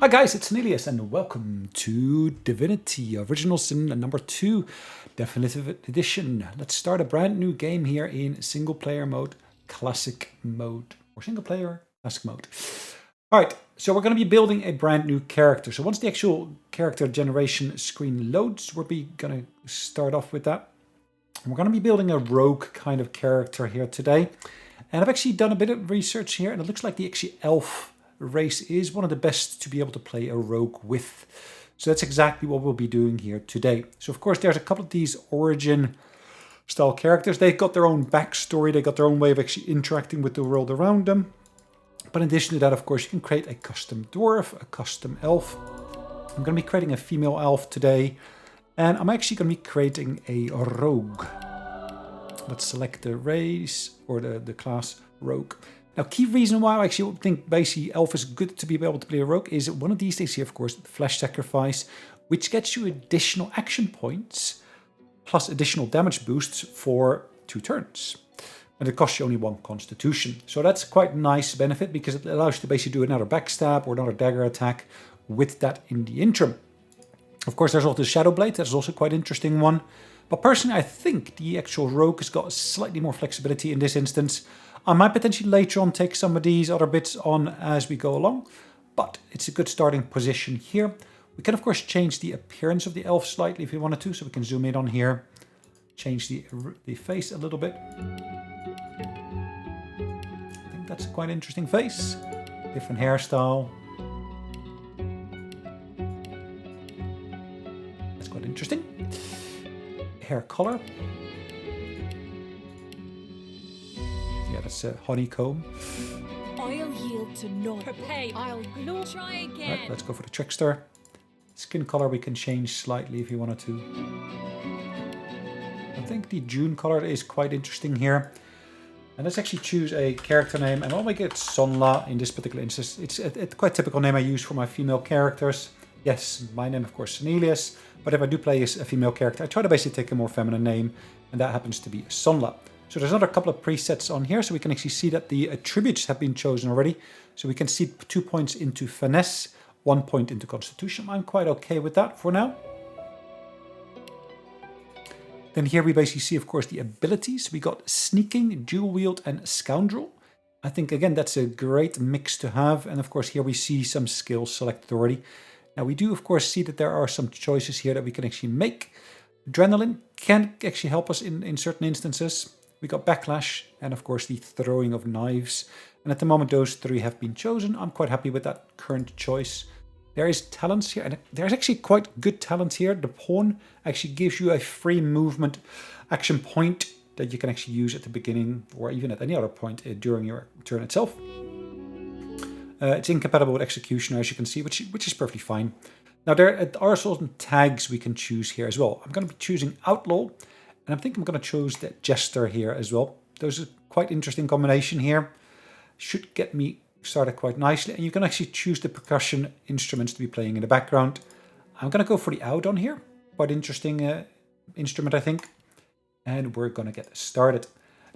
Hi guys, it's Sonelias and welcome to Divinity, Original Sin number 2, Definitive Edition. Let's start a brand new game here in single player mode, classic mode, or single player, classic mode. Alright, so we're going to be building a brand new character. So once the actual character generation screen loads, we're going to start off with that. We're going to be building a rogue kind of character here today. And I've actually done a bit of research here, and it looks like the actually elf race is one of the best to be able to play a rogue with. So that's exactly what we'll be doing here today. So of course there's a couple of these origin style characters. They've got their own backstory, they got their own way of actually interacting with the world around them. But in addition to that, of course, you can create a custom dwarf, a custom elf. I'm going to be creating a female elf today, and I'm actually going to be creating a rogue. Let's select the race or the class rogue. Now, key reason why I actually think basically elf is good to be able to play a rogue is one of these things here, of course, flesh sacrifice, which gets you additional action points plus additional damage boosts for 2 turns. And it costs you only 1 constitution. So that's quite a nice benefit because it allows you to basically do another backstab or another dagger attack with that in the interim. Of course, there's also the Shadow Blade. That's also quite an interesting one. But personally, I think the actual rogue has got slightly more flexibility in this instance. I might potentially later on take some of these other bits on as we go along, but it's a good starting position here. We can of course change the appearance of the elf slightly if we wanted to, so we can zoom in on here, change the face a little bit. I think that's a quite interesting face, different hairstyle. That's quite interesting. Hair color. Yeah, that's a honeycomb. I'll yield to none. Prepare. I'll try again. Right, let's go for the trickster. Skin color we can change slightly if you wanted to. I think the June color is quite interesting here. And let's actually choose a character name. And I'll make it Sonla in this particular instance. It's a quite typical name I use for my female characters. Yes, my name of course Sonelias. But if I do play as a female character, I try to basically take a more feminine name. And that happens to be Sonla. So there's another couple of presets on here, so we can actually see that the attributes have been chosen already. So we can see 2 points into finesse, 1 point into constitution. I'm quite okay with that for now. Then here we basically see, of course, the abilities. We got sneaking, dual wield, and scoundrel. I think, again, that's a great mix to have. And of course, here we see some skills selected already. Now we do, of course, see that there are some choices here that we can actually make. Adrenaline can actually help us in certain instances. We got backlash and of course the throwing of knives. And at the moment those 3 have been chosen. I'm quite happy with that current choice. There is talents here, and there's actually quite good talent here. The pawn actually gives you a free movement action point that you can actually use at the beginning or even at any other point during your turn itself. It's incompatible with executioner, as you can see, which is perfectly fine. Now there are certain tags we can choose here as well. I'm going to be choosing outlaw. And I think I'm going to choose the Jester here as well. Those are quite interesting combination here. Should get me started quite nicely. And you can actually choose the percussion instruments to be playing in the background. I'm going to go for the Audon here. Quite interesting instrument, I think. And we're going to get started.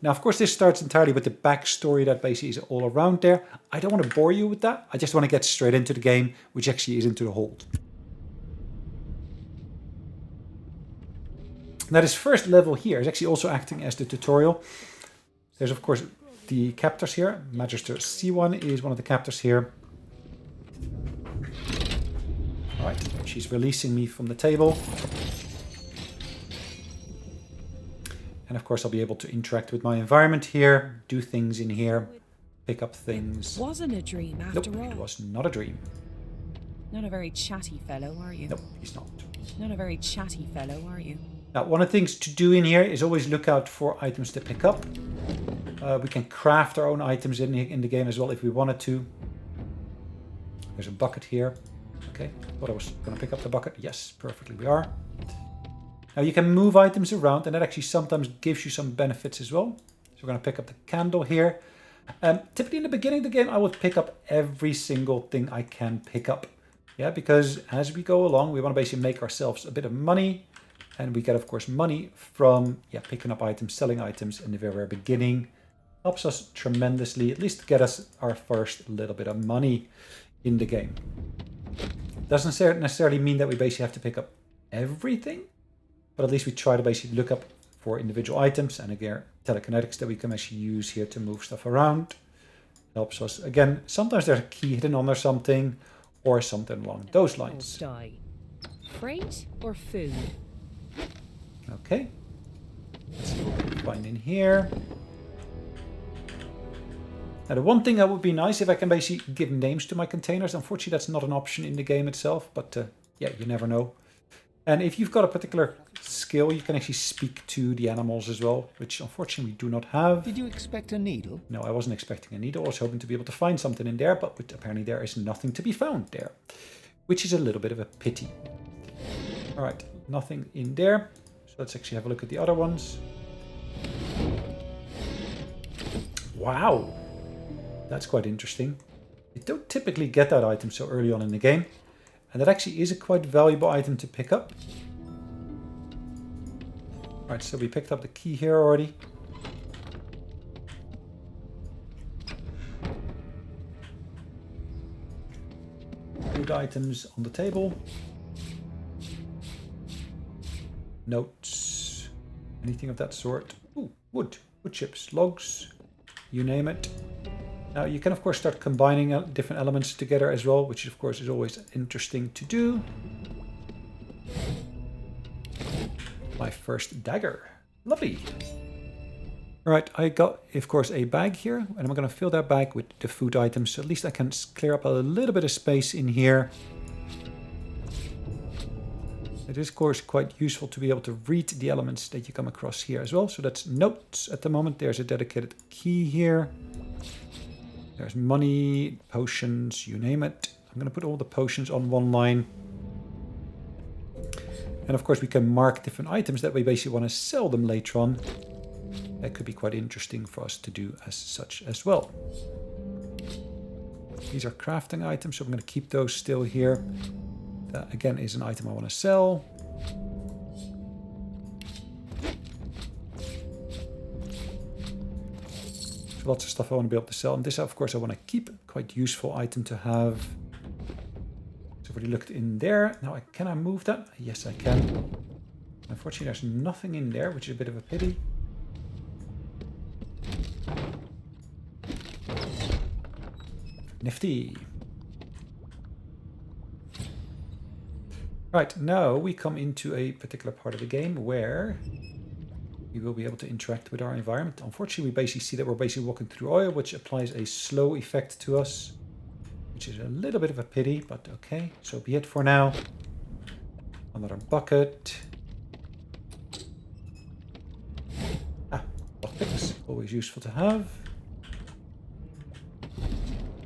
Now, of course, this starts entirely with the backstory that basically is all around there. I don't want to bore you with that. I just want to get straight into the game, which actually is into the hold. Now this first level here is actually also acting as the tutorial. There's of course the captors here. Magister C1 is one of the captors here. Alright, she's releasing me from the table. And of course I'll be able to interact with my environment here, do things in here, pick up things. It wasn't a dream after all. It was not a dream. Not a very chatty fellow, are you? Nope, he's not. Not a very chatty fellow, are you? Now, one of the things to do in here is always look out for items to pick up. We can craft our own items in the game as well if we wanted to. There's a bucket here. Okay, thought I was going to pick up the bucket. Yes, perfectly we are. Now you can move items around and that actually sometimes gives you some benefits as well. So we're going to pick up the candle here. Typically in the beginning of the game I would pick up every single thing I can pick up. Yeah, because as we go along we want to basically make ourselves a bit of money. And we get, of course, money from picking up items, selling items in the very beginning. Helps us tremendously, at least get us our first little bit of money in the game. Doesn't necessarily mean that we basically have to pick up everything, but at least we try to basically look up for individual items, and again, telekinetics that we can actually use here to move stuff around. Helps us. Again, sometimes there's a key hidden under something, or something along those lines. Freight or food? Okay. Let's see what we can find in here. Now, the one thing that would be nice if I can basically give names to my containers. Unfortunately, that's not an option in the game itself, but yeah, you never know. And if you've got a particular skill, you can actually speak to the animals as well, which unfortunately we do not have. Did you expect a needle? No, I wasn't expecting a needle. I was hoping to be able to find something in there, but apparently there is nothing to be found there, which is a little bit of a pity. All right, nothing in there. So let's actually have a look at the other ones. Wow, that's quite interesting. You don't typically get that item so early on in the game. And that actually is a quite valuable item to pick up. Alright, so we picked up the key here already. Food items on the table. Notes. Anything of that sort. Ooh, wood. Wood chips. Logs. You name it. Now you can of course start combining different elements together as well, which of course is always interesting to do. My first dagger. Lovely. Alright, I got of course a bag here, and I'm going to fill that bag with the food items, so at least I can clear up a little bit of space in here. It is of course quite useful to be able to read the elements that you come across here as well. So that's notes at the moment. There's a dedicated key here. There's money, potions, you name it. I'm going to put all the potions on one line. And of course we can mark different items that we basically want to sell them later on. That could be quite interesting for us to do as such as well. These are crafting items, so I'm going to keep those still here. That again is an item I want to sell. Lots of stuff I want to be able to sell, and this of course I want to keep. Quite useful item to have. So I've already looked in there. Now can I move that? Yes I can. Unfortunately there's nothing in there, which is a bit of a pity. Nifty. Right, now we come into a particular part of the game where we will be able to interact with our environment. Unfortunately, we basically see that we're basically walking through oil, which applies a slow effect to us, which is a little bit of a pity, but okay, so be it for now. Another bucket. Lockpicks, always useful to have.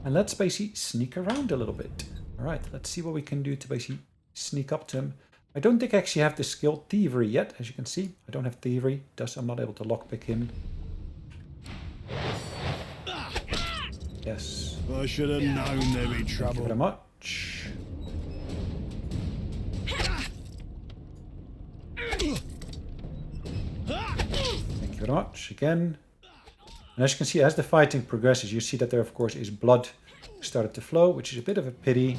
And let's basically sneak around a little bit. All right, let's see what we can do to basically sneak up to him. I don't think I actually have the skill Thievery yet, as you can see. I don't have Thievery, thus I'm not able to lockpick him. Yes. I should have known there'd be trouble. Thank you very much. Thank you very much again. And as you can see, as the fighting progresses, you see that there of course is blood started to flow, which is a bit of a pity.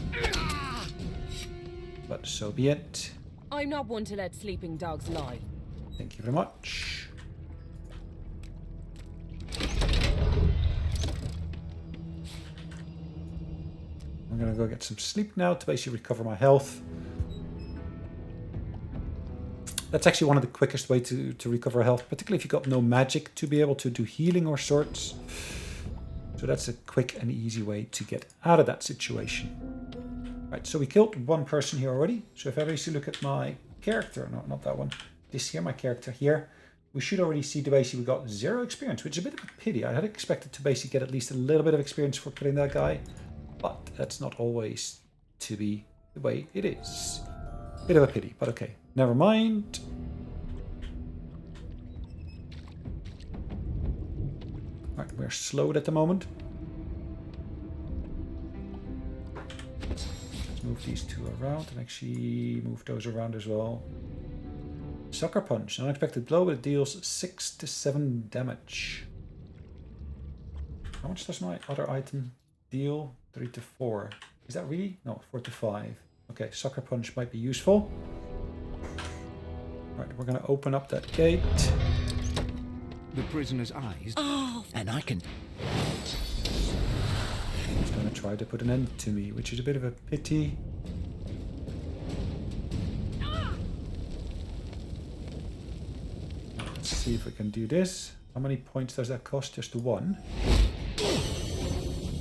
But so be it. I'm not one to let sleeping dogs lie. Thank you very much. I'm gonna go get some sleep now to basically recover my health. That's actually one of the quickest way to recover health, particularly if you've got no magic to be able to do healing or sorts. So that's a quick and easy way to get out of that situation. Right, so we killed one person here already. So if I basically look at my character, no, not that one, this here, my character here, we should already see that basically we got 0 experience, which is a bit of a pity. I had expected to basically get at least a little bit of experience for killing that guy, but that's not always to be the way it is. Bit of a pity, but okay, never mind. Right, we're slowed at the moment. Move these two around and actually move those around as well. Sucker Punch. An unexpected blow, it deals 6 to 7 damage. How much does my other item deal? 3 to 4. Is that really? No, 4 to 5. Okay, Sucker Punch might be useful. Right, we're going to open up that gate. The prisoner's eyes. Oh, And I can... He's going to try to put an end to me, which is a bit of a pity. Let's see if we can do this. How many points does that cost? Just 1.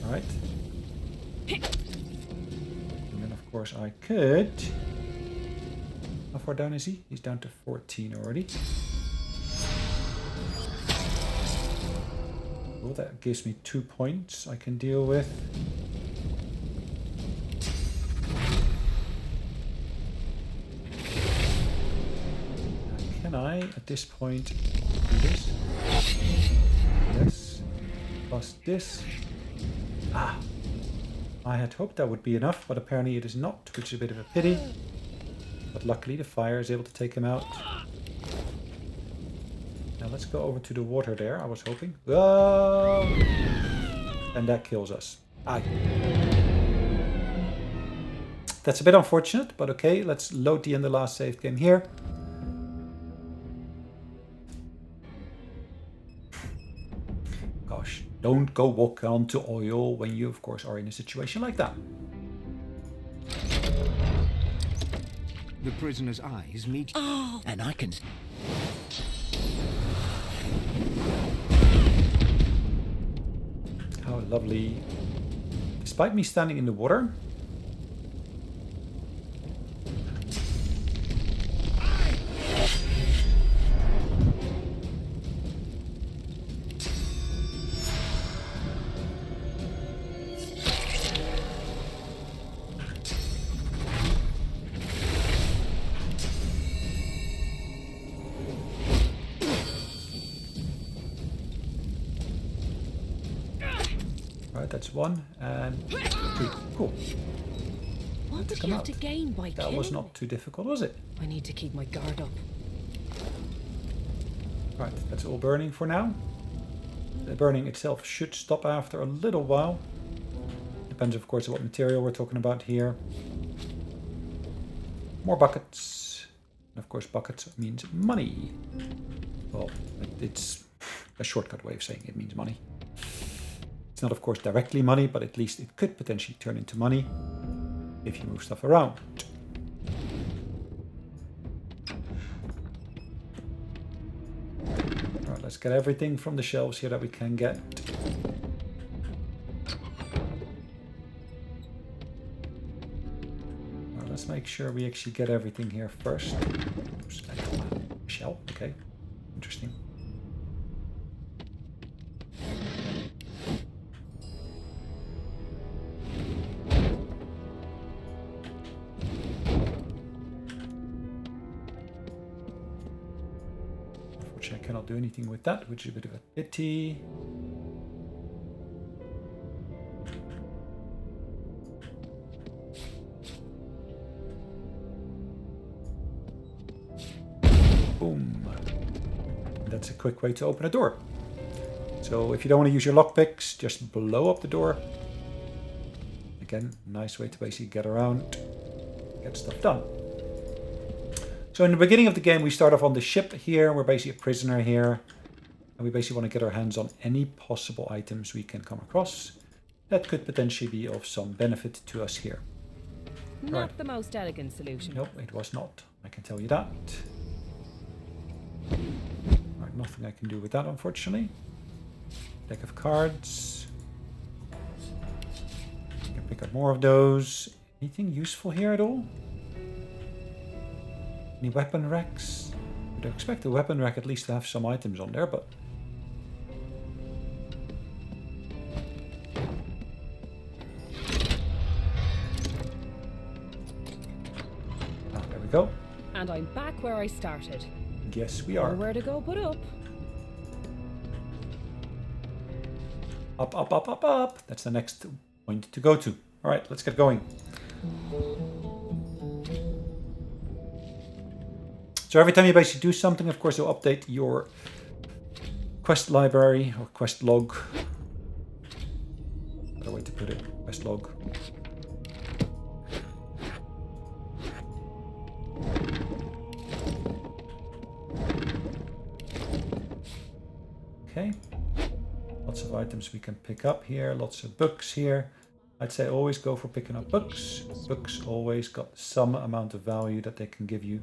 Alright. And then of course I could... How far down is he? He's down to 14 already. Well, that gives me 2 points I can deal with. Can I, at this point, do this? Yes. Plus this. Ah! I had hoped that would be enough, but apparently it is not, which is a bit of a pity. But luckily the fire is able to take him out. Now let's go over to the water there, I was hoping. Whoa! And that kills us. Aye. That's a bit unfortunate, but okay, let's load the last save game here. Gosh, don't go walk onto oil when you, of course, are in a situation like that. The prisoner's eyes meet... oh. And I can... How lovely. Despite me standing in the water, that's 1 and 3. Cool. What did come you have out. to gain by That killing was me? not too difficult, was it? I need to keep my guard up. Right, that's all burning for now. The burning itself should stop after a little while. Depends, of course, on what material we're talking about here. More buckets. And of course, buckets means money. Well, it's a shortcut way of saying it means money. It's not, of course, directly money, but at least it could potentially turn into money if you move stuff around. Alright, let's get everything from the shelves here that we can get. Well, let's make sure we actually get everything here first. Oops, shell, okay. Interesting. I cannot do anything with that, which is a bit of a pity. Boom. That's a quick way to open a door. So if you don't want to use your lockpicks, just blow up the door. Again, nice way to basically get around, get stuff done. So in the beginning of the game, we start off on the ship here. We're basically a prisoner here. And we basically want to get our hands on any possible items we can come across that could potentially be of some benefit to us here. Not Right. the most elegant solution. Nope, it was not. I can tell you that. Right, nothing I can do with that, unfortunately. Deck of cards. You can pick up more of those. Anything useful here at all? Any weapon racks? I'd expect the weapon rack at least to have some items on there, but... Ah, there we go. And I'm back where I started. Yes, we are. Nowhere to go but up. Up, up, up, up, up. That's the next point to go to. All right, let's get going. So every time you basically do something, of course, you'll update your quest library or quest log. Better way to put it, quest log. Okay. Lots of items we can pick up here. Lots of books here. I'd say always go for picking up books. Books always got some amount of value that they can give you.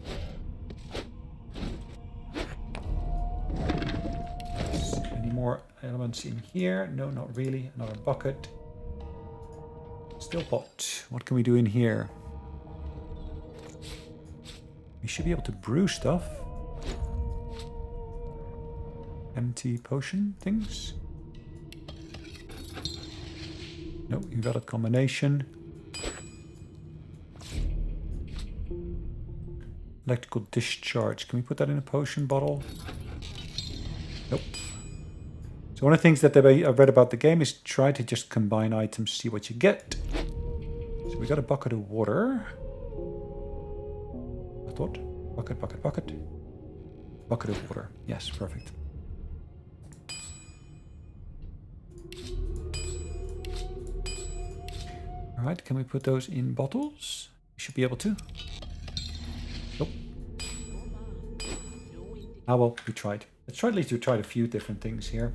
Any more elements in here? No, not really. Another bucket. Still pot. What can we do in here? We should be able to brew stuff. Empty potion things. No, you got a combination. Electrical discharge. Can we put that in a potion bottle? Nope. So one of the things that I've read about the game is try to just combine items, see what you get. So we got a bucket of water. I thought. Bucket, bucket, bucket. Bucket of water. Yes, perfect. Alright, can we put those in bottles? We should be able to. Nope. Ah well, we tried. Let's try at least to try a few different things here.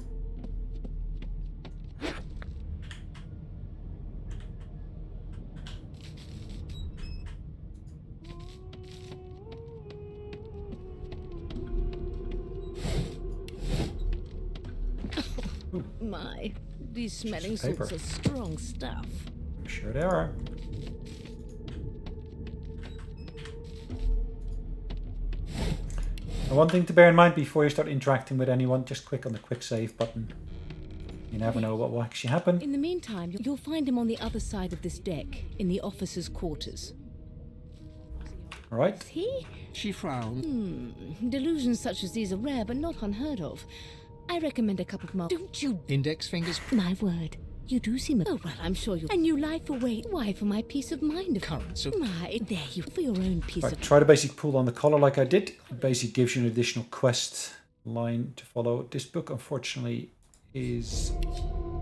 My, these smelling salts are strong stuff. I'm sure they are. And one thing to bear in mind before you start interacting with anyone, just click on the quick save button. You never know what will actually happen. In the meantime, you'll find him on the other side of this deck, in the officers' quarters. Alright. Is he? She frowned. Delusions such as these are rare, but not unheard of. I recommend a cup of milk. Don't you? Index fingers. My word. You do seem... Oh, well, I'm sure you... A new life away. Why, for my peace of mind. Currents of... My, there you... For your own peace of... Try to basically pull on the collar like I did. It basically gives you an additional quest line to follow. This book, unfortunately, is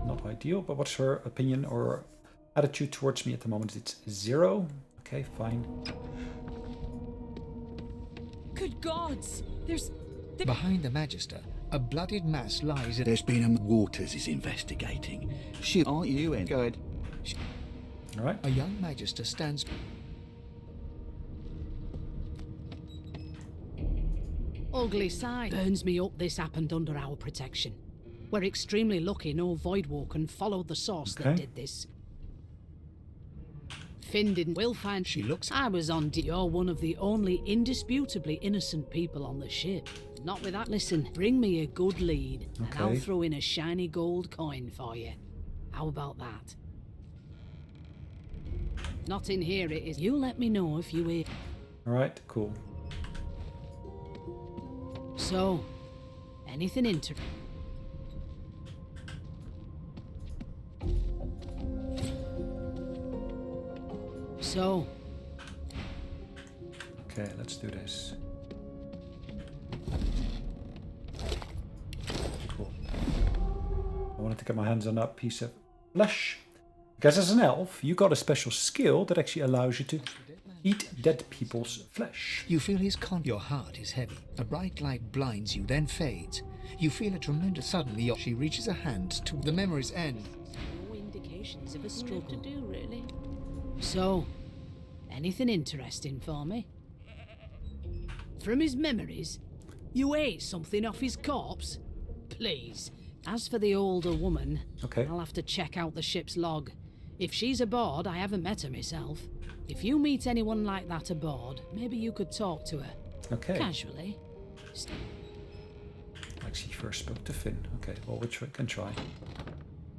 not ideal, but what's her opinion or attitude towards me at the moment? It's 0. Okay, fine. Good gods! There's... Behind the Magister, a bloodied mass lies in... There's been a Waters is investigating. She, aren't you in? Good. Alright. A young Magister stands... Ugly sight. Burns me up this happened under our protection. We're extremely lucky no Voidwalker followed the source that did this. Finn didn't. We'll find... She looks... I was on... You're one of the only indisputably innocent people on the ship. Not with that. Listen, bring me a good lead, and I'll throw in a shiny gold coin for you. How about that? Not in here it is. You let me know if you hear. Alright, cool. So, anything interesting? So. Okay, let's do this. Cool. I wanted to get my hands on that piece of flesh. Because as an elf, you got a special skill that actually allows you to eat dead people's flesh. You feel his Your heart is heavy. A bright light blinds you, then fades. You feel a tremendous... Suddenly, she reaches a hand to the memory's end. No indications of a struggle to do, really. So, anything interesting for me? From his memories, you ate something off his corpse? Please. As for the older woman, I'll have to check out the ship's log. If she's aboard, I haven't met her myself. If you meet anyone like that aboard, maybe you could talk to her. Okay. Casually. Like she first spoke to Finn. Okay, well, we can try.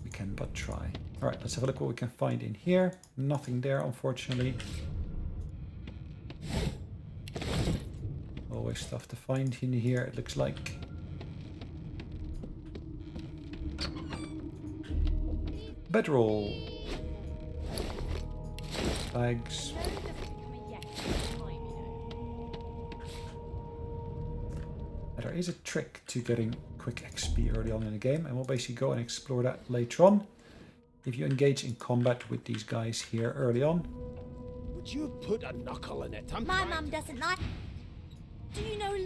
We can but try. Alright, let's have a look what we can find in here. Nothing there, unfortunately. Always stuff to find in here, it looks like. Bedroll. Bags. There is a trick to getting quick XP early on in the game, and we'll basically go and explore that later on. If you engage in combat with these guys here early on. Would you put a knuckle in it? My mum doesn't like... Do you know...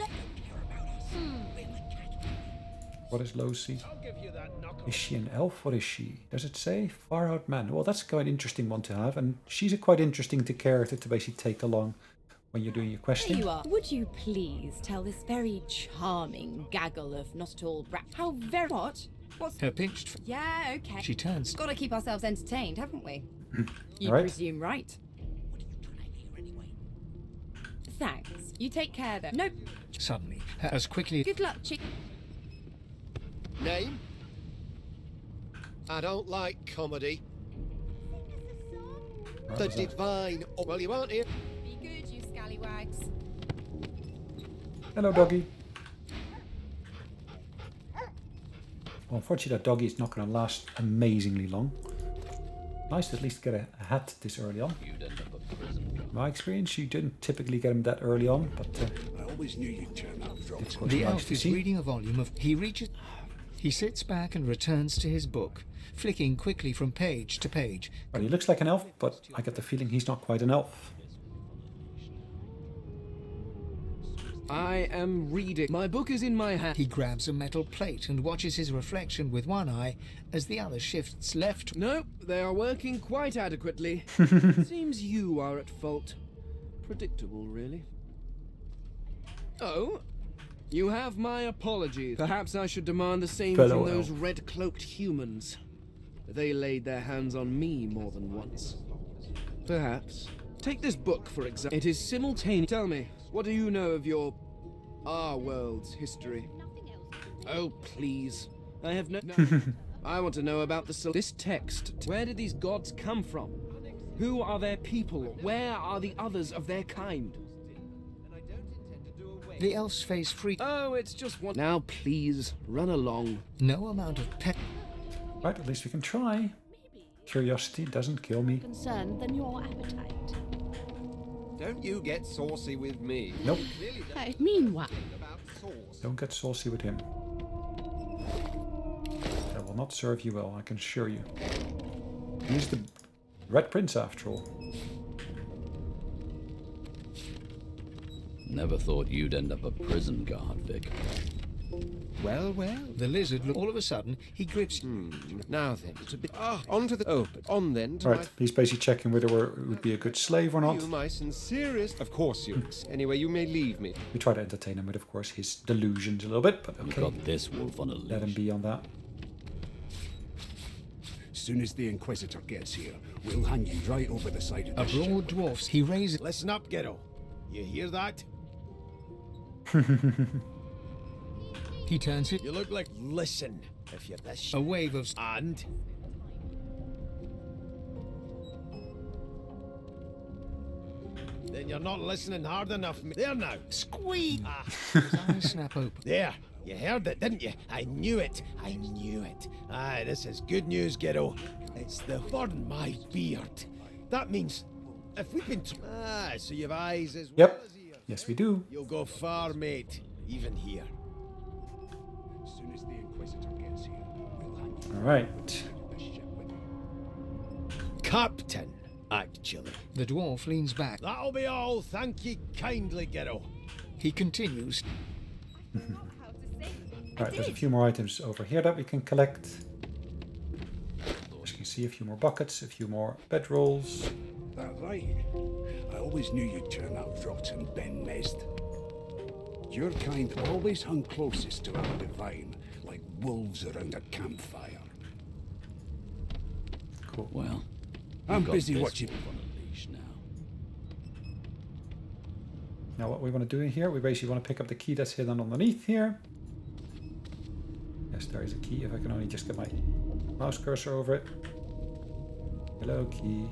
What is Losi? I'll give you that knuckle. Is she an elf? What is she? Does it say? Far out man. Well, that's quite an interesting one to have, and she's a quite interesting character to basically take along when you're doing your There questing. you are. Would you please tell this very charming gaggle of not at all brat how very what? What's Her pinched. yeah, okay. She turns. Gotta keep ourselves entertained, haven't we? You Alright. presume right. Thanks. You take care though. Nope. Suddenly, as quickly. Good luck, chick. Name? I don't like comedy. What The was that? divine. Oh, well, you aren't here. Be good, you scallywags. Hello, doggy. Well, unfortunately, that doggy is not going to last amazingly long. Nice to at least get a hat this early on. In my experience, you didn't typically get him that early on, but I always knew you'd turn up, Drox. it's quite The nice elf to is see. reading a volume of. He reaches. He sits back and returns to his book, flicking quickly from page to page. Well, he looks like an elf, but I get the feeling he's not quite an elf. I am reading. My book is in my hand. He grabs a metal plate and watches his reflection with one eye as the other shifts left. No, they are working quite adequately. Seems you are at fault. Predictable, really. Oh, you have my apologies. Perhaps I should demand the same Fellow from those elf. red-cloaked humans. They laid their hands on me more than once. Perhaps. Take this book, for example. It is simultaneous. Tell me, what do you know of our world's history? Oh, please. I have no... I want to know about this text. Where did these gods come from? Who are their people? Where are the others of their kind? The elf's face free. Oh, it's just one... Now, please, run along. No amount of pet. Right, at least we can try. Curiosity doesn't kill me. Concerned than your appetite. Don't you get saucy with me. Nope, Meanwhile, About sauce. don't get saucy with him. That will not serve you well, I can assure you. He's the Red Prince after all. Never thought you'd end up a prison guard, Vic. Well, well. The lizard. All of a sudden, he grips. Now then, it's a bit. On to the. Oh, but on then to Right, he's basically checking whether it would be a good slave or my. not. You, my sincerest. Of course you. Anyway, you may leave me. We try to entertain him with, of course, his delusions a little bit, but We okay. got this wolf on a Let him leash. be on that. As soon as the Inquisitor gets here, we'll hang you right over the side of A the ship. broad dwarf. He raises. Listen up, kiddo. You hear that? He turns it. You look like. Listen, if you're this. A wave of. And. Then you're not listening hard enough. There now. Squeak! His eyes snap open. There. You heard it, didn't you? I knew it. I knew it. Aye, this is good news, kiddo. It's the burn my beard. That means if we've been. So you've eyes as well Yep. as ears. Yes, we do. You'll go far, mate. Even here. As soon as the Inquisitor gets here, we'll hang you All right. right over the side of the ship with him. Captain, actually. The dwarf leans back. That'll be all. Thank ye kindly, kiddo. He continues. All right, there's a few more items over here that we can collect. As you can see, a few more buckets, a few more bedrolls. That right? I always knew you'd turn out, Drox and Ben Nest. Your kind always hung closest to our divine, like wolves around a campfire. Cool. Well, I'm we've got busy this watching. wolf on a leash now. Now what we want to do in here, we basically want to pick up the key that's hidden underneath here. Yes, there is a key, if I can only just get my mouse cursor over it. Hello, key.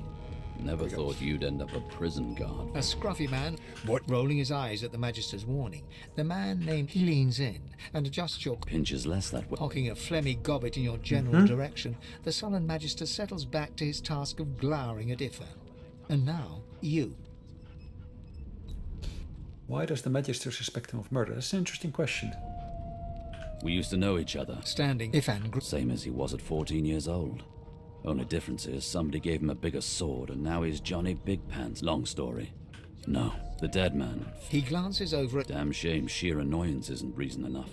Never thought you'd end up a prison guard. A scruffy man. What? Rolling his eyes at the Magister's warning. The man named. He leans in and adjusts your. Pinches less that way. Hocking a phlegmy gobbet in your general direction, the sullen Magister settles back to his task of glowering at Ifa. And now, you. Why does the Magister suspect him of murder? That's an interesting question. We used to know each other, Standing. Ifan. same as he was at 14 years old. Only difference is somebody gave him a bigger sword and now he's Johnny Big Pants. Long story. No, the dead man. He glances over at. Damn shame sheer annoyance isn't reason enough.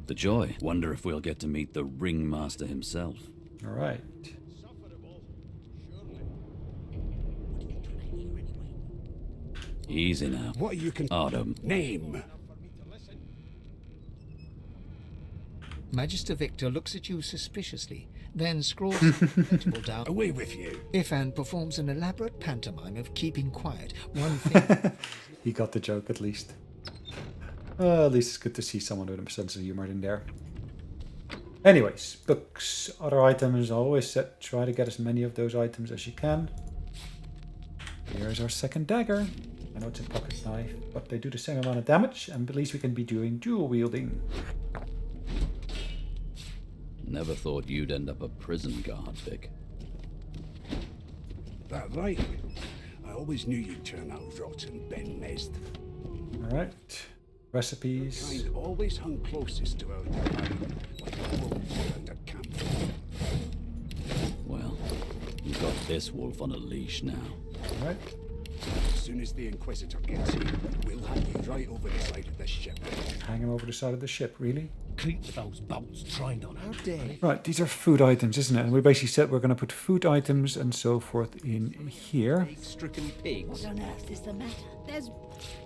The joy. Wonder if we'll get to meet the ringmaster himself. All right. Easy now. What you can Artem. name? Magister Victor looks at you suspiciously, then scrawls something legible down. Away with you. Ifan performs an elaborate pantomime of keeping quiet. One thing. He got the joke at least. At least it's good to see someone with a sense of humor in there. Anyways, books, other items. Always set, try to get as many of those items as you can. Here's our second dagger. I know it's a pocket knife, but they do the same amount of damage, and at least we can be doing dual wielding. Never thought you'd end up a prison guard, Vic. That right? I always knew you'd turn out rotten, Ben Mezd. Alright. Recipes. Kind always hung closest to our divine, like wolves around a campfire. Well, you've got this wolf on a leash now. Alright. As soon as the Inquisitor gets here, we'll hang you right over the side of the ship. Hang him over the side of the ship, really? Creep those bolts trained on. How dare you? Right, these are food items, isn't it? And we basically said we're going to put food items and so forth in here. Stricken pigs. What on earth is the matter?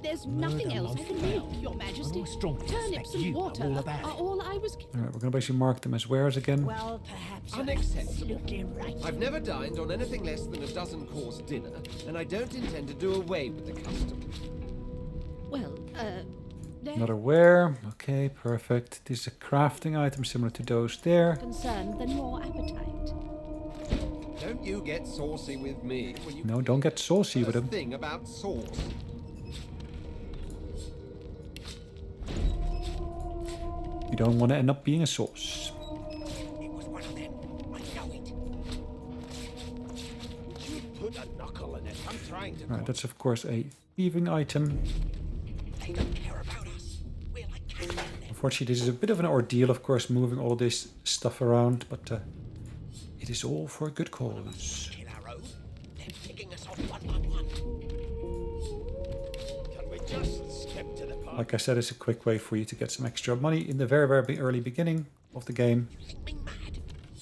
There's nothing else I can make, Your Majesty. Turnips and water are all I was given. Alright, we're going to basically mark them as wares again. Well, perhaps you're Unacceptable. absolutely right. I've never dined on anything less than a dozen-course dinner, and I don't intend to do away with the custom. Well, Another ware. Okay, perfect. This is a crafting item similar to those there. concerned than your appetite. Don't you get saucy with me when you No, don't get saucy with a him. thing about sauce. You don't want to end up being a sauce. It was one of them. I know it. You put a knuckle in it. I'm trying to. Right, that's of course a thieving item. They don't care about us. We're like cattle. Unfortunately, this is a bit of an ordeal, of course, moving all this stuff around, but it is all for a good cause. Kill our own. They're picking us off one by one. Can we just skip to the part? Like I said, it's a quick way for you to get some extra money in the very, very early beginning of the game. Think me mad.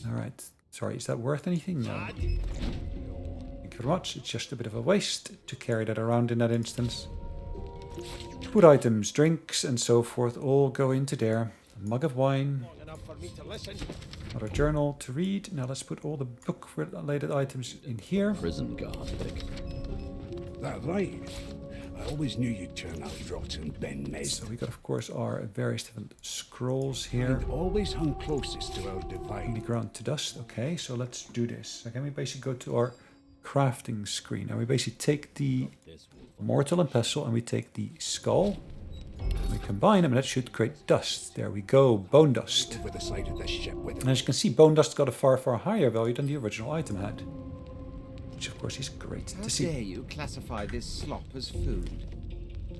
Alright, sorry, is that worth anything? No. Mad? Thank you very much. It's just a bit of a waste to carry that around in that instance. Food items, drinks, and so forth all go into there. A mug of wine, Long enough for me to listen. another journal to read. Now let's put all the book-related items in here. Prison guard, Vic. That right? I always knew you'd turn out rotten, Ben Mezd. So we got, of course, our various different scrolls here. Kind always hung closest to our Can be divine. ground to dust. Okay, so let's do this. So can we basically go to our crafting screen? Now we basically take the mortal and pestle and we take the skull. And we combine them and that should create dust. There we go, bone dust. Over the side of the ship with And as you can see, bone dust got a far, far higher value than the original item had. Which of course is great How to see. dare you classify this slop as food?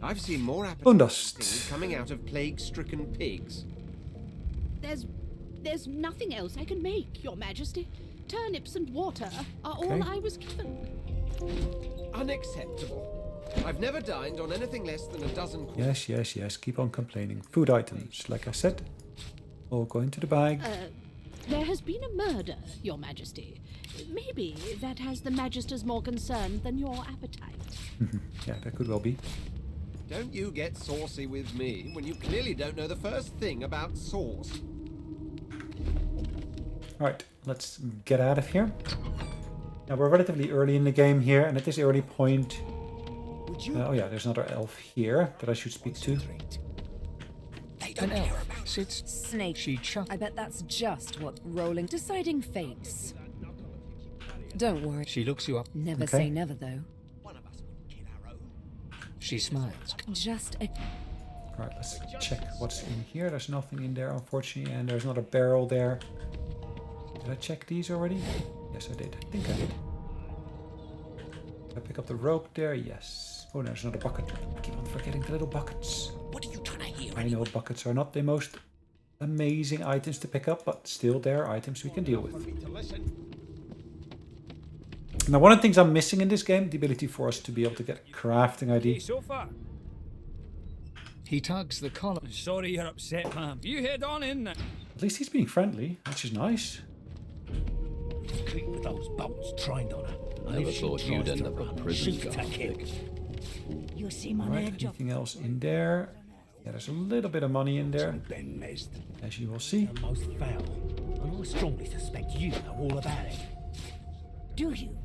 I've seen more Bone appetizing dust. things coming out of plague-stricken pigs. There's nothing else I can make, Your Majesty. Turnips and water are all Okay. I was given. Unacceptable. I've never dined on anything less than a dozen courses. Yes, yes, yes, keep on complaining. Food items, like I said, all go into the bag. There has been a murder, Your Majesty. Maybe that has the Magisters more concerned than your appetite. Yeah, that could well be. Don't you get saucy with me when you clearly don't know the first thing about sauce. Alright, let's get out of here. Now we're relatively early in the game here, and at this early point... Would you oh yeah, there's another elf here that I should speak to. concentrate? They don't An care elf about sits. Snake. She chuckles. I bet that's just what rolling, deciding fates. Don't worry. She looks you up. Never Okay. say never, though. one of us would kill our own. She smiles. Just a Alright, let's check what's in here. There's nothing in there, unfortunately, and there's not a barrel there. Did I check these already? Yes, I did. I think I did. Did I pick up the rope there? Yes. Oh, there's another bucket. I keep on forgetting the little buckets. What are you trying to hear? I know buckets are not the most amazing items to pick up, but still they're items we can deal with. Me to listen. Now, one of the things I'm missing in this game, the ability for us to be able to get crafting ID. So far. He tugs the collar. Sorry you're upset, ma'am. You head on in now. At least he's being friendly, which is nice. Keep with those bolts trained on her. Never thought you'd end up a prison guard. You seem on Right, edge of... anything else in there? Yeah, there's a little bit of money in there, as you will see. Most foul. And I strongly suspect you know all about it. Do you?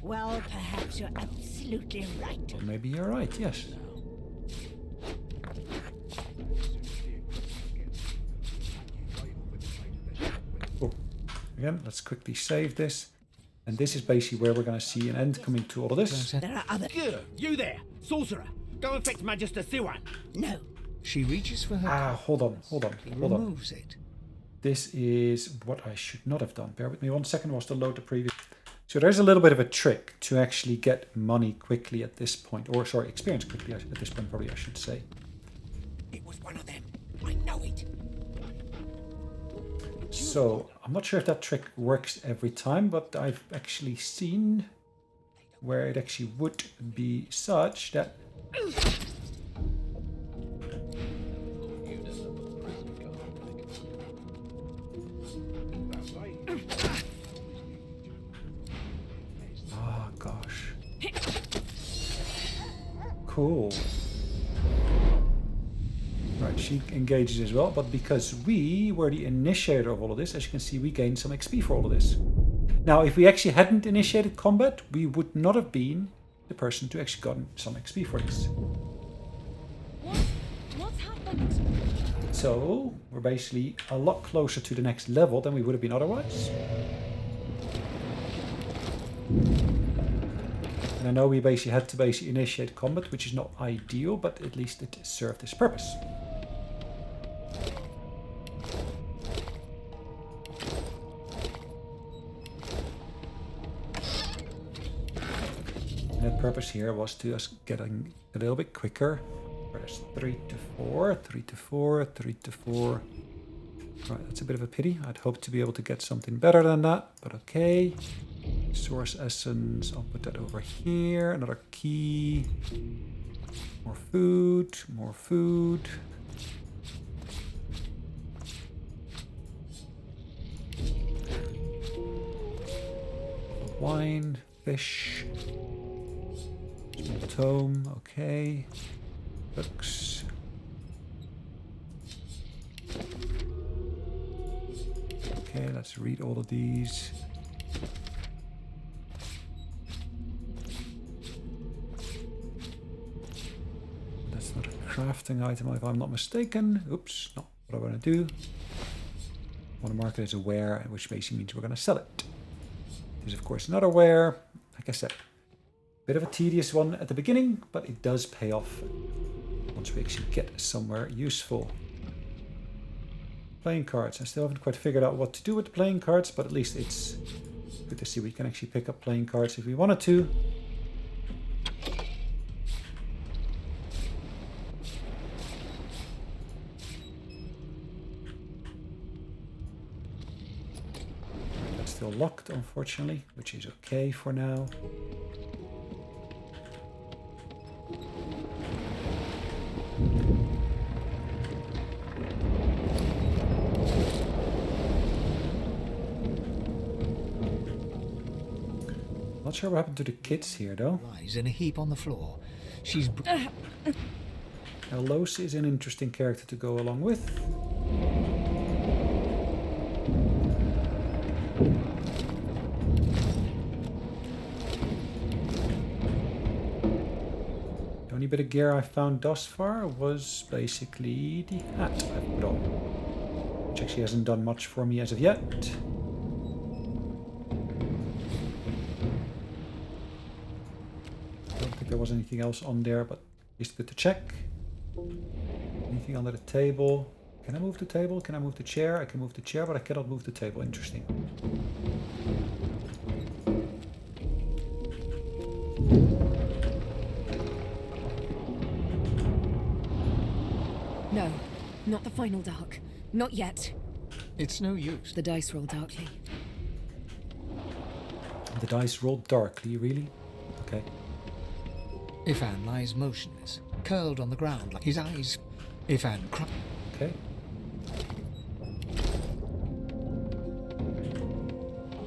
Well, perhaps you're absolutely right. Or maybe you're right, yes. Oh, again, let's quickly save this. And this is basically where we're going to see an end coming to all of this. There are other... Good. You there, sorcerer. Go and fetch Magister Siwan. No. She reaches for her. Hold on. He removes it. This is what I should not have done. Bear with me 1 second whilst I load the previous. So there's a little bit of a trick to actually get money quickly at this point. Or, sorry, experience quickly at this point, probably I should say. It was one of them. I know it. So, I'm not sure if that trick works every time, but I've actually seen where it actually would be such that... Oh, gosh. Cool. Right, she engages as well, but because we were the initiator of all of this, as you can see, we gained some XP for all of this. Now, if we actually hadn't initiated combat, we would not have been the person to actually gotten some XP for this. What's happened? So, we're basically a lot closer to the next level than we would have been otherwise. And I know we basically had to initiate combat, which is not ideal, but at least it served its purpose. And the purpose here was to us getting a little bit quicker. There's 3 to 4, 3 to 4, 3 to 4. Right, that's a bit of a pity. I'd hoped to be able to get something better than that, but okay. Source essence, I'll put that over here. Another key. More food, more food. Wine, fish. Small tome, okay. Books. Okay, let's read all of these. That's not a crafting item if I'm not mistaken. Oops, not what I want to do. I want to mark it as a ware, which basically means we're going to sell it. There's of course another ware. Like I said, bit of a tedious one at the beginning, but it does pay off once we actually get somewhere useful. Playing cards. I still haven't quite figured out what to do with the playing cards, but at least it's good to see we can actually pick up playing cards if we wanted to. That's still locked, unfortunately, which is okay for now. Not sure what happened to the kids here, though. Lies in a heap on the floor. She's... Now, Los is an interesting character to go along with. The only bit of gear I found thus far was basically the hat I've put on, which actually hasn't done much for me as of yet. There was anything else on there, but it's good to check. Anything under the table? Can I move the table? Can I move the chair? I can move the chair, but I cannot move the table. Interesting. No, not the final dark. Not yet. It's no use. The dice roll darkly. The dice rolled darkly, really? Okay. Ifan lies motionless, curled on the ground, like his eyes. If Anne cried. Okay.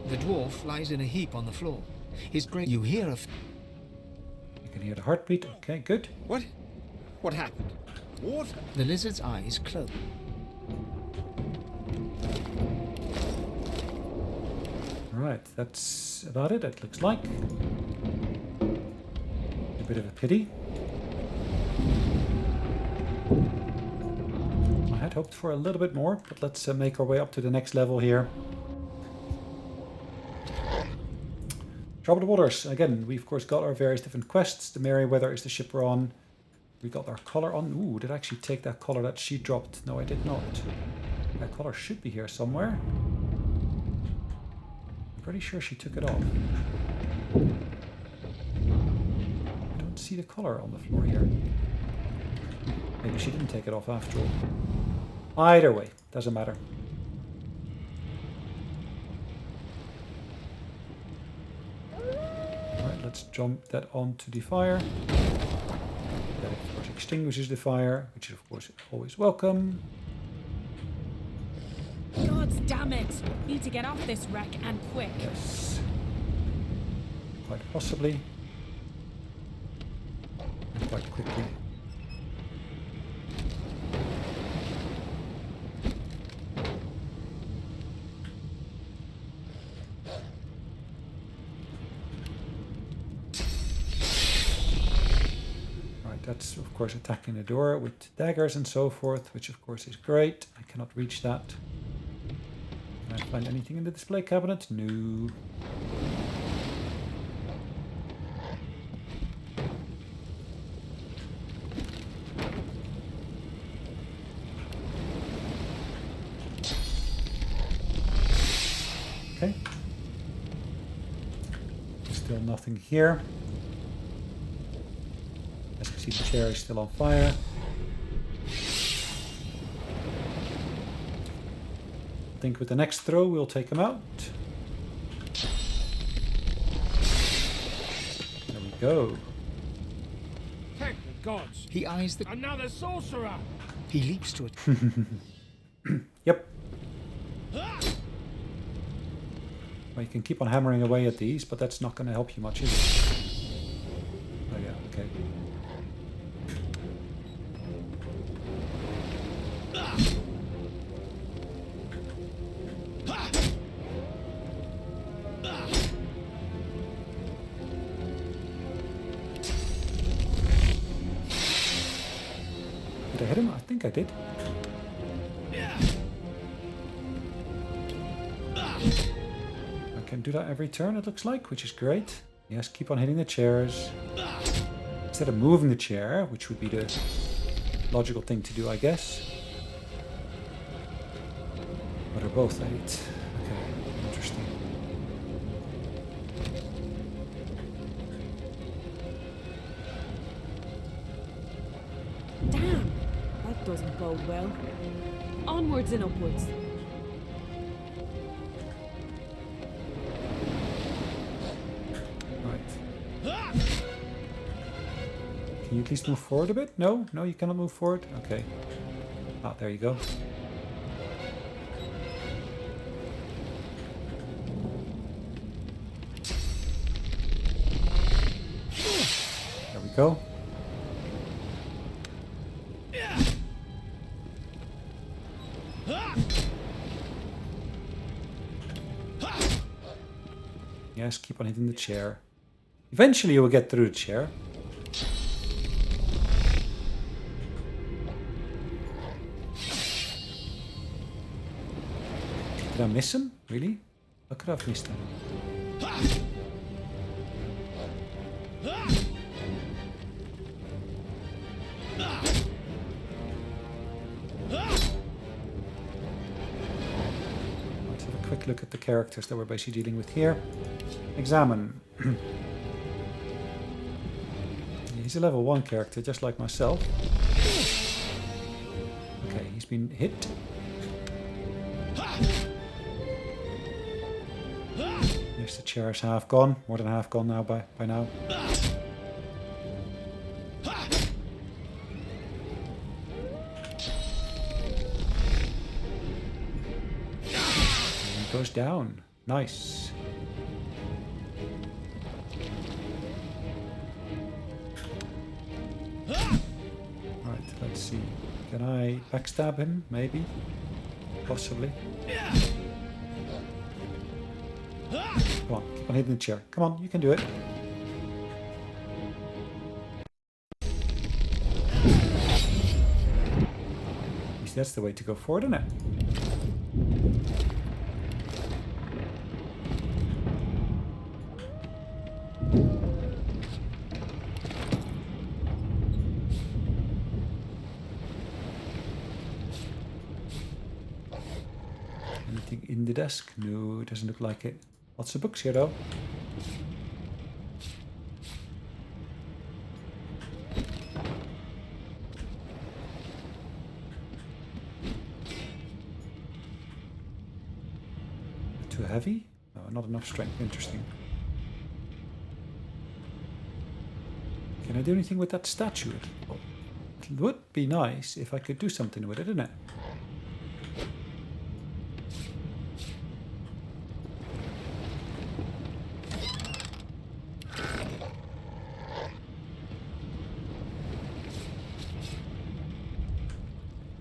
The dwarf lies in a heap on the floor. His great. You hear a. You can hear the heartbeat. Okay, good. What? What happened? What? The lizard's eyes close. Right, that's about it, it looks like. A bit of a pity. I had hoped for a little bit more, but let's make our way up to the next level here. Troubled Waters. Again, we of course got our various different quests. The Merryweather is the ship we're on. We got our collar on. Ooh, did I actually take that collar that she dropped? No, I did not. That collar should be here somewhere. I'm pretty sure she took it off. I don't see the collar on the floor here. Maybe she didn't take it off after all. Either way, doesn't matter. Alright, let's jump that onto the fire. That of course extinguishes the fire, which is of course always welcome. God damn it! Need to get off this wreck and quick. Yes. Quite possibly. And quite quickly. Right, that's of course attacking the door with daggers and so forth, which of course is great. I cannot reach that. Can I find anything in the display cabinet? No. Okay. Still nothing here. As you see, the chair is still on fire. I think with the next throw we'll take him out. There we go. Thank the gods. He eyes the. Another sorcerer. He leaps to it. Yep. Well, you can keep on hammering away at these, but that's not going to help you much, is it? Oh yeah, okay. Did I hit him? I think I did. I can do that every turn, it looks like, which is great. Yes, keep on hitting the chairs. Instead of moving the chair, which would be the logical thing to do, I guess. But they're both 8. Okay, interesting. Damn! That doesn't bode well. Onwards and upwards. Right. Can you at least move forward a bit? No? No, you cannot move forward? Okay. Ah, there you go. There we go. Yes, keep on hitting the chair. Eventually you will get through the chair. Did I miss him? Really? How could I have missed him? Let's have a quick look at the characters that we're basically dealing with here. Examine. He's a level 1 character, just like myself. Okay, he's been hit. Yes, the chair is half gone. More than half gone now by now. goes down. Nice. Right, let's see. Can I backstab him? Maybe. Possibly. Come on, keep on hitting the chair. Come on, you can do it. At least that's the way to go forward, isn't it? Anything in the desk? No, it doesn't look like it. Lots of books here though. Too heavy? No, not enough strength. Interesting. Can I do anything with that statue? It would be nice if I could do something with it, isn't it?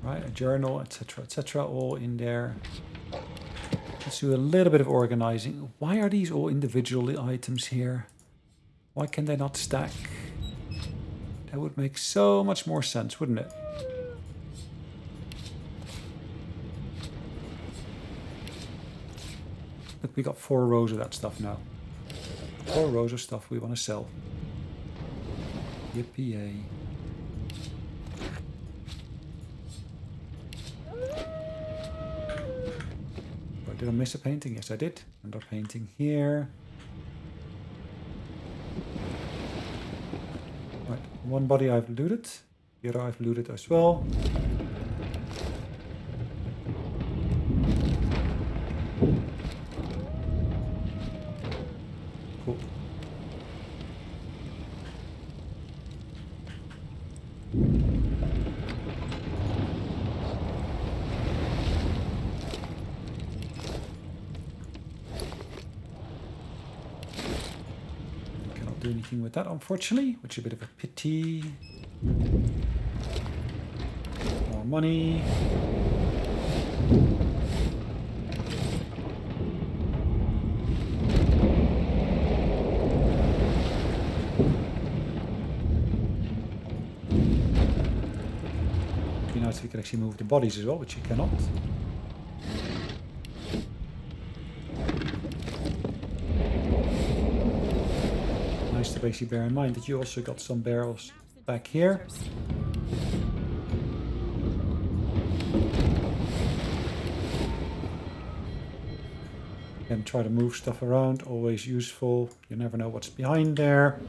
Right, a journal, etc., all in there. Let's do a little bit of organizing. Why are these all individual items here? Why can they not stack? That would make so much more sense, wouldn't it? Look, we got 4 rows of that stuff now. 4 rows of stuff we want to sell. Yippee-yay. Did I miss a painting? Yes, I did. Another painting here. Right, one body I've looted. The other I've looted as well. Cool. Do anything with that, unfortunately, which is a bit of a pity. More money. It'd be nice if we could actually move the bodies as well, which you cannot. Nice to basically bear in mind that you also got some barrels back here. And try to move stuff around, always useful. You never know what's behind there.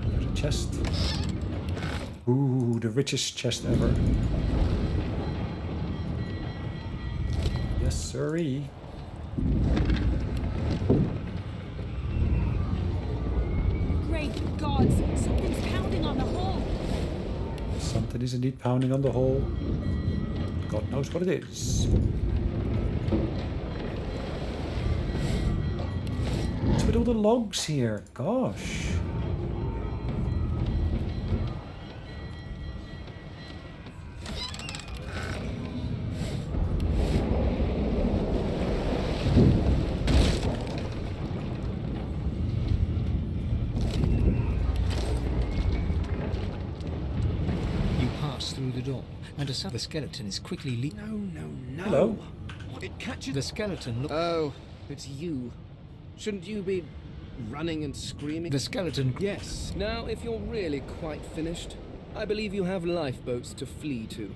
There's a chest. Ooh, the richest chest ever. Yes, sirree. Great gods! Something's pounding on the hull! Something is indeed pounding on the hull. God knows what it is. What's with all the logs here? Gosh. And the skeleton is quickly No. Hello. It catches the skeleton. Oh, it's you. Shouldn't you be running and screaming? The skeleton. Yes. Now, if you're really quite finished, I believe you have lifeboats to flee to.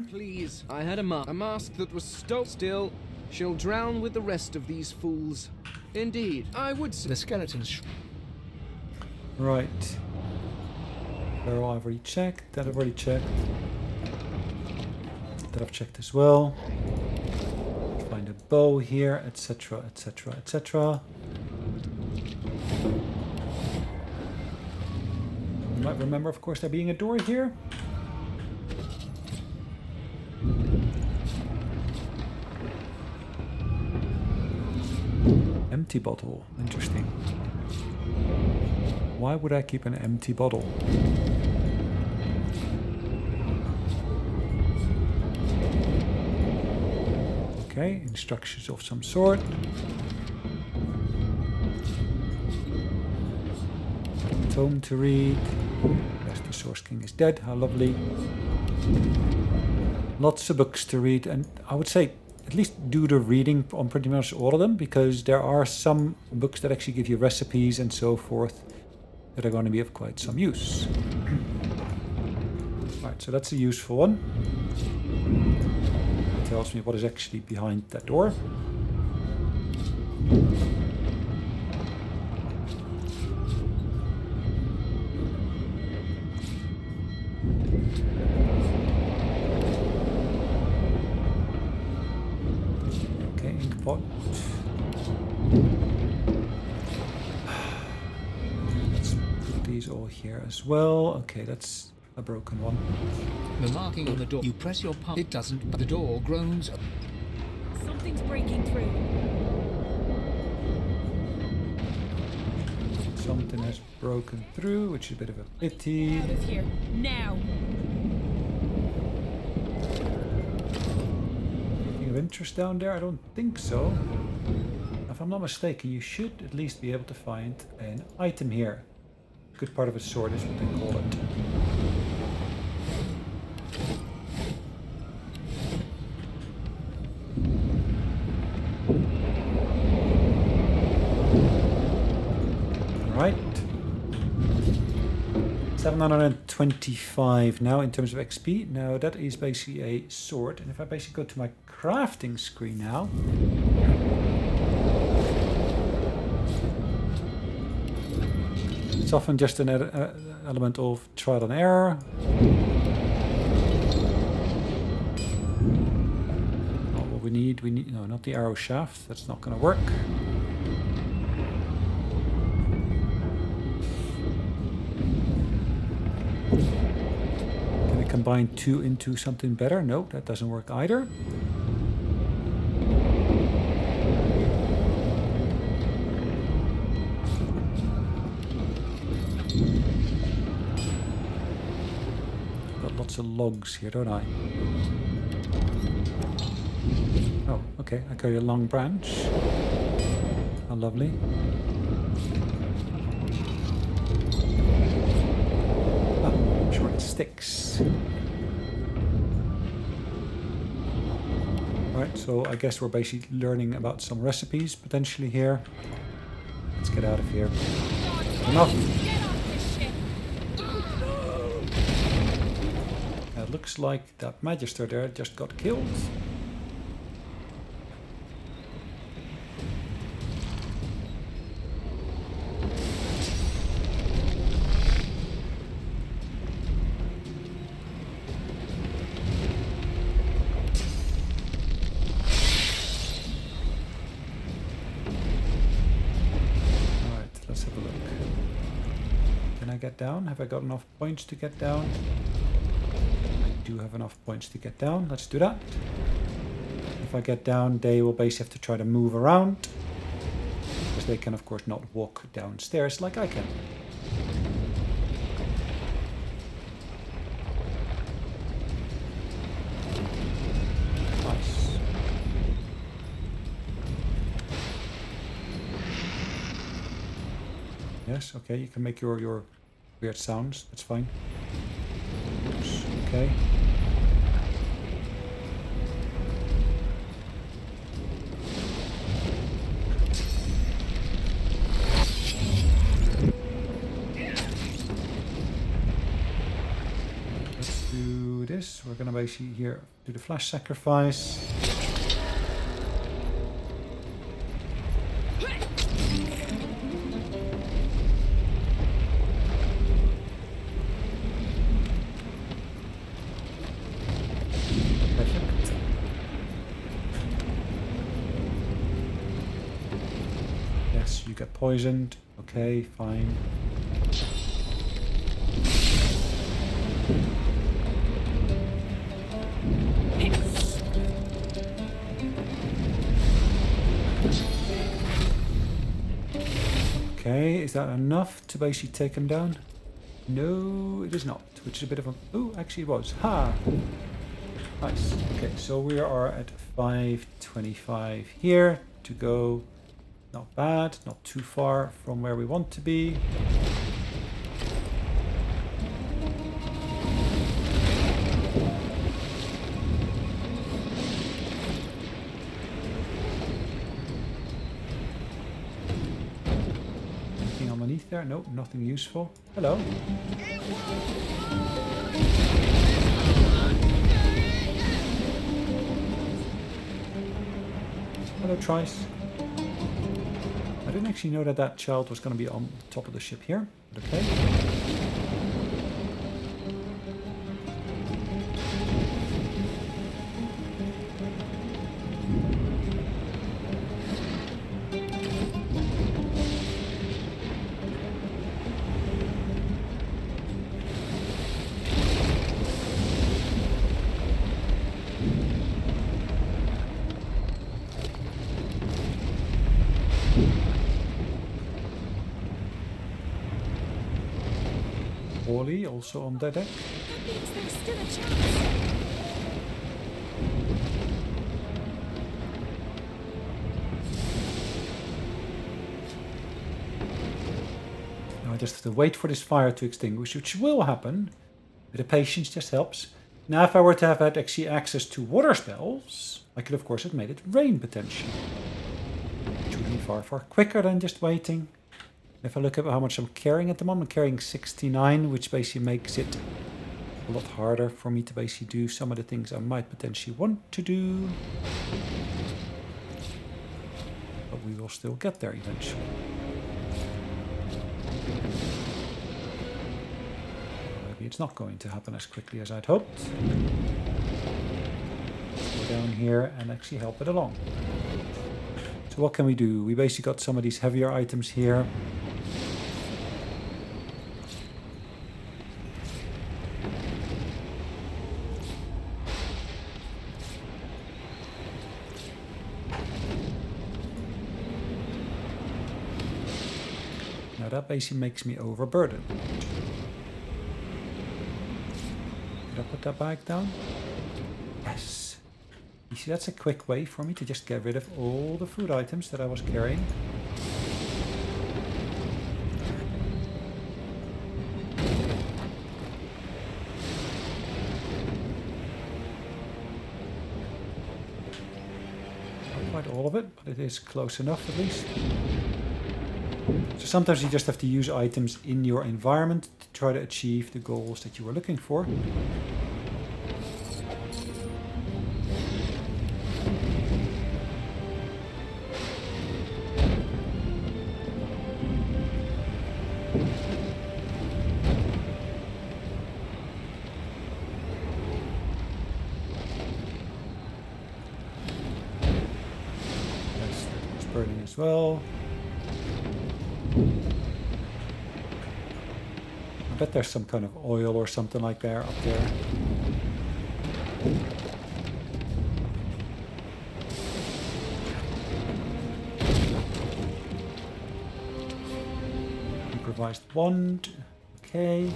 Please, I had a mask that was still. She'll drown with the rest of these fools. Indeed, I would. The skeleton's. Right. Barrel I've already checked. That I've already checked. That I've checked as well. Find a bow here, etc., etc., etc. You might remember, of course, there being a door here. empty bottle. Interesting. Why would I keep an empty bottle? Okay, instructions of some sort. Tome to read. Yes, the Source King is dead. How lovely. Lots of books to read, and I would say at least do the reading on pretty much all of them, because there are some books that actually give you recipes and so forth that are going to be of quite some use. Right, so that's a useful one. It tells me what is actually behind that door. Okay, inkpot. Let's put these all here as well. Okay, that's a broken one. The marking on the door. You press your palm. It doesn't. But the door groans. Something's breaking through. Something has broken through, which is a bit of a pity. Out of here. Now. Anything of interest down there? I don't think so. If I'm not mistaken, you should at least be able to find an item here. Good part of a sword is what they call it. Right. 725 now in terms of XP. Now that is basically a sword. And if I basically go to my crafting screen now. It's often just an element of trial and error. Not what we need. No, not the arrow shaft. That's not going to work. Can I combine two into something better? No, that doesn't work either. Lots of logs here, don't I? Oh, okay. I carry a long branch. How lovely. Ah, short sticks. Right, so I guess we're basically learning about some recipes potentially here. Let's get out of here. Enough! Looks like that Magister there just got killed. Alright, let's have a look. Can I get down? Have I got enough points to get down? Do have enough points to get down. Let's do that. If I get down, they will basically have to try to move around, because they can of course not walk downstairs like I can. Nice. Yes, okay, you can make your weird sounds. That's fine. Oops, okay. Let's do this. We're gonna basically here do the flash sacrifice. You get poisoned. Okay, fine. Okay, is that enough to basically take him down? No, it is not, which is a bit of a... Oh, actually it was. Ha! Nice. Okay, so we are at 525 here to go. Not bad, not too far from where we want to be. Anything underneath there? Nope, nothing useful. Hello. Hello, Trice. I didn't actually know that that child was going to be on top of the ship here. But okay. Wally also on the deck. That means there's still a chance. Now I just have to wait for this fire to extinguish, which will happen. A bit of patience just helps. Now if I were to have had actually access to water spells, I could of course have made it rain potentially. Which would be far, far quicker than just waiting. If I look at how much I'm carrying at the moment, I'm carrying 69, which basically makes it a lot harder for me to basically do some of the things I might potentially want to do. But we will still get there eventually. Maybe it's not going to happen as quickly as I'd hoped. Let's go down here and actually help it along. So what can we do? We basically got some of these heavier items here. Now that basically makes me overburdened. Did I put that bag down? Yes. You see, that's a quick way for me to just get rid of all the food items that I was carrying. Not quite all of it, but it is close enough at least. So sometimes you just have to use items in your environment to try to achieve the goals that you were looking for. Yes, that was burning as well. I bet there's some kind of oil or something like that up there. Improvised wand. Okay.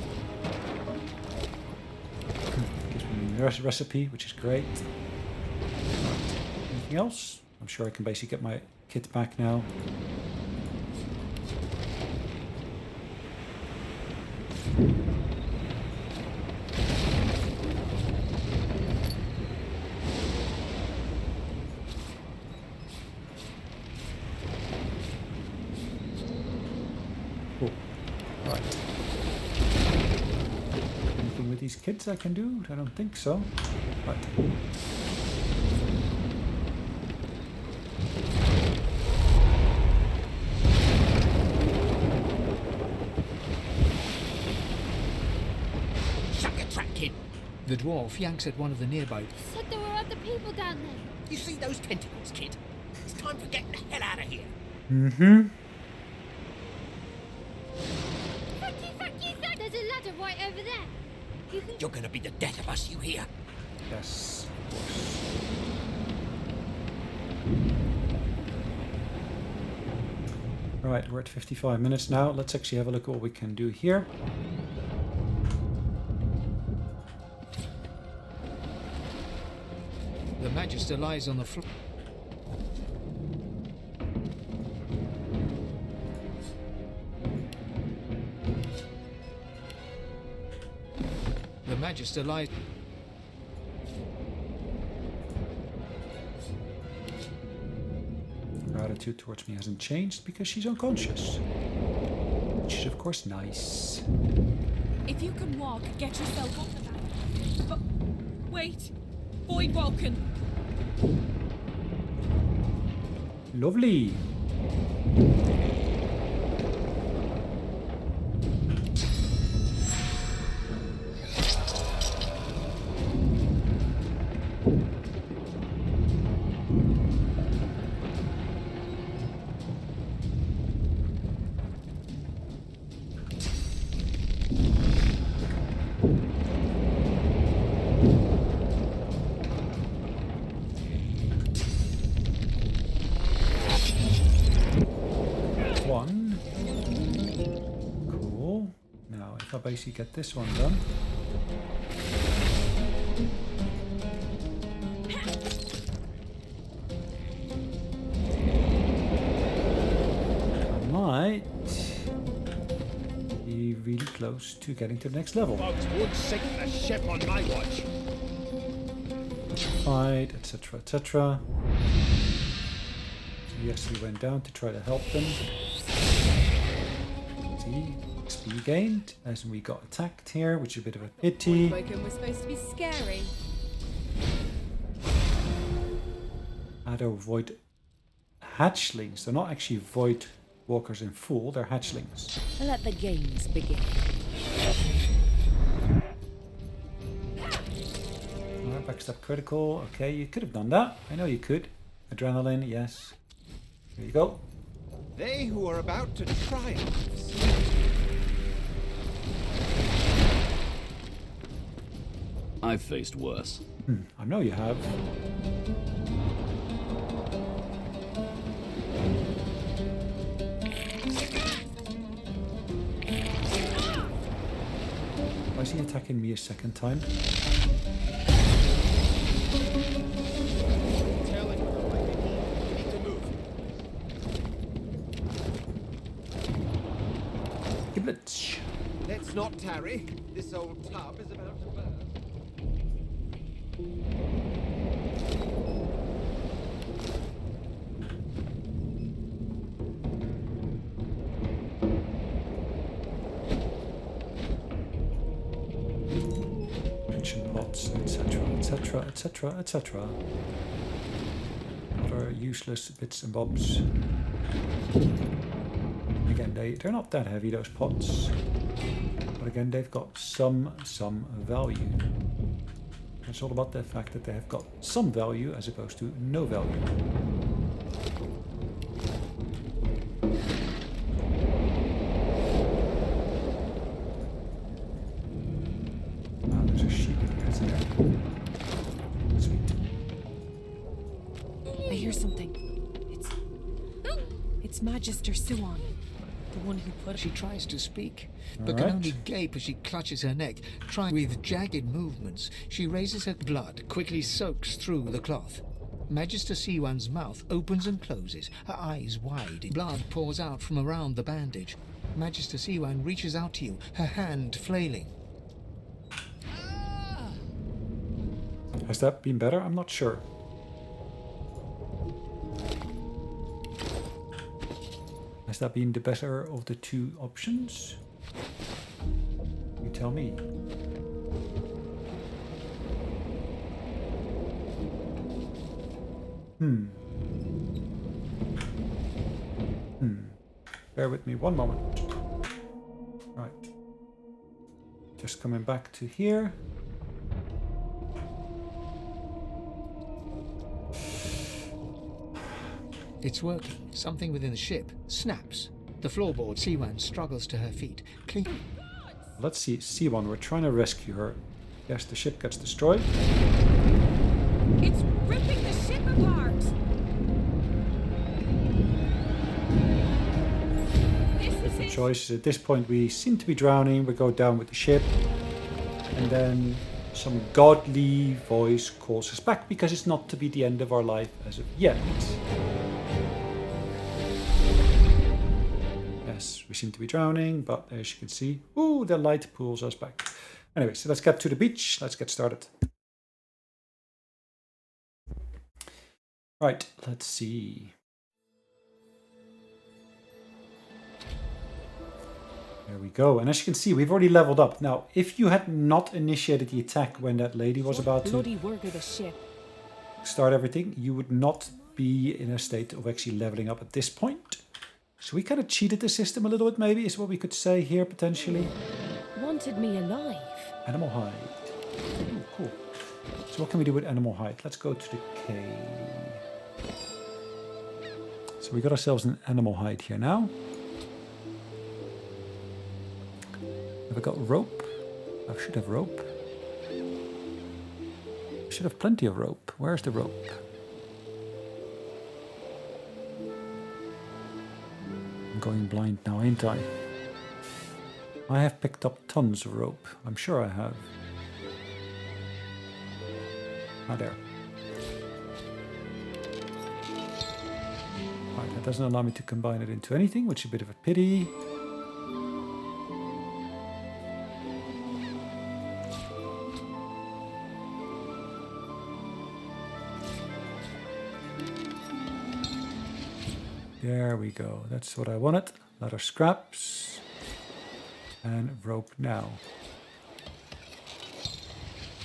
Gives me a recipe, which is great. Anything else? I'm sure I can basically get my kit back now. Cool. Right. Anything with these kids I can do? I don't think so. Right. The dwarf yanks at one of the nearby. Said there were other people down there. You see those tentacles, kid? It's time for getting the hell out of here. Mm-hmm. Thank you, there's a ladder right over there. You're gonna be the death of us, you hear? Yes, of course. Right, we're at 55 minutes now. Let's actually have a look at what we can do here. The Magister lies on the floor. The Magister lies... Her attitude towards me hasn't changed because she's unconscious. Which is of course nice. If you can walk, get yourself up to that. But wait! Void Vulcan! Lovely. One. Cool. Now, if I basically get this one done. I might be really close to getting to the next level. Folks won't sink the ship on my watch. Fight, etc., etc. We actually went down to try to help them. See, XP gained as we got attacked here, which is a bit of a pity. Woken was supposed to be scary. How to avoid hatchlings. They're not actually void walkers in full, they're hatchlings. Let the games begin. Alright, backstab critical. Okay, you could have done that. I know you could. Adrenaline, yes. Here you go. They who are about to triumph. I've faced worse. I know you have. Why is he attacking me a second time? Giblets. Let's not tarry. This old tub is about to burst. Pension pots, etc., etc., etc., etc. Other useless bits and bobs. Again, they're not that heavy, those pots. But again, they've got some value. It's all about the fact that they have got some value as opposed to no value. Ah, there's a sheep in here, isn't there? Sweet. I hear something. It's Magister Suan. The one who put... She tries to speak, but All can right. only gape as she clutches her neck. Trying with jagged movements, she raises her blood, quickly soaks through the cloth. Magister Siwan's mouth opens and closes, her eyes wide. Blood pours out from around the bandage. Magister Siwan reaches out to you, her hand flailing. Has that been better? I'm not sure. Has that been the better of the two options? You tell me. Bear with me one moment. Right. Just coming back to here. It's working. Something within the ship snaps. The floorboard. Siwan struggles to her feet. Let's see. C1, we're trying to rescue her. Yes, the ship gets destroyed. It's ripping the ship apart! choices. At this point we seem to be drowning. We go down with the ship. And then some godly voice calls us back because it's not to be the end of our life as of yet. Yes, we seem to be drowning, but as you can see, ooh, the light pulls us back. Anyway, so let's get to the beach. Let's get started. Right, let's see. There we go. And as you can see, we've already leveled up. Now, if you had not initiated the attack when that lady was about to start everything, you would not be in a state of actually leveling up at this point. So we kind of cheated the system a little bit, maybe, is what we could say here, potentially. Wanted me alive. Animal hide. Ooh, cool. So what can we do with animal hide? Let's go to the cave. So we got ourselves an animal hide here now. Have I got rope? I should have rope. I should have plenty of rope. Where's the rope? I'm going blind now, ain't I? I have picked up tons of rope. I'm sure I have. Ah, there. Right, that doesn't allow me to combine it into anything, which is a bit of a pity. There we go. That's what I wanted. Leather scraps. And rope now.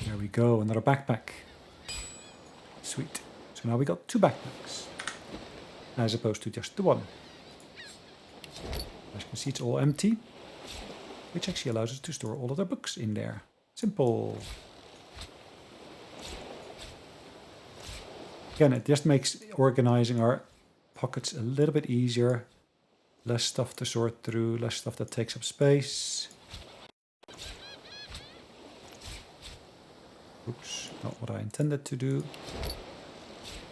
There we go. Another backpack. Sweet. So now we got 2 backpacks. As opposed to just the one. As you can see, it's all empty. Which actually allows us to store all of our books in there. Simple. Again, it just makes organizing our pockets a little bit easier. Less stuff to sort through, less stuff that takes up space. Oops, not what I intended to do.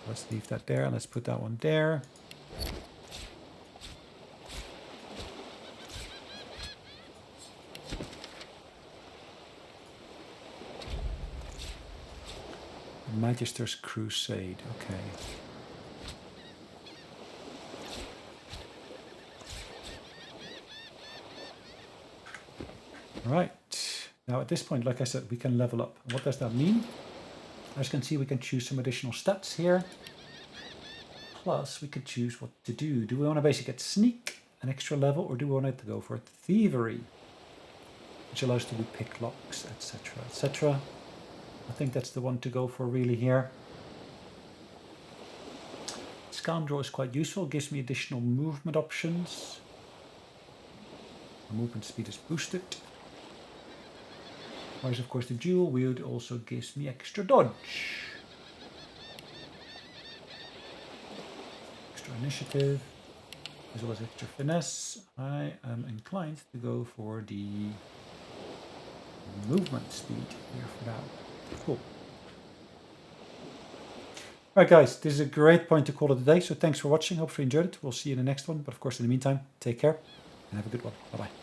Let's leave that there, let's put that one there. Magister's Crusade, okay. Right, now at this point, like I said, we can level up. What does that mean? As you can see, we can choose some additional stats here. Plus, we could choose what to do. Do we want to basically get sneak, an extra level, or do we want it to go for thievery? Which allows us to do pick locks, etc., etc. I think that's the one to go for really here. Scoundrel is quite useful, gives me additional movement options. My movement speed is boosted. Whereas of course the dual wield also gives me extra dodge. Extra initiative, as well as extra finesse. I am inclined to go for the movement speed here for now. Cool. Alright guys, this is a great point to call it a day, so thanks for watching, hopefully you enjoyed it. We'll see you in the next one, but of course in the meantime, take care and have a good one. Bye bye.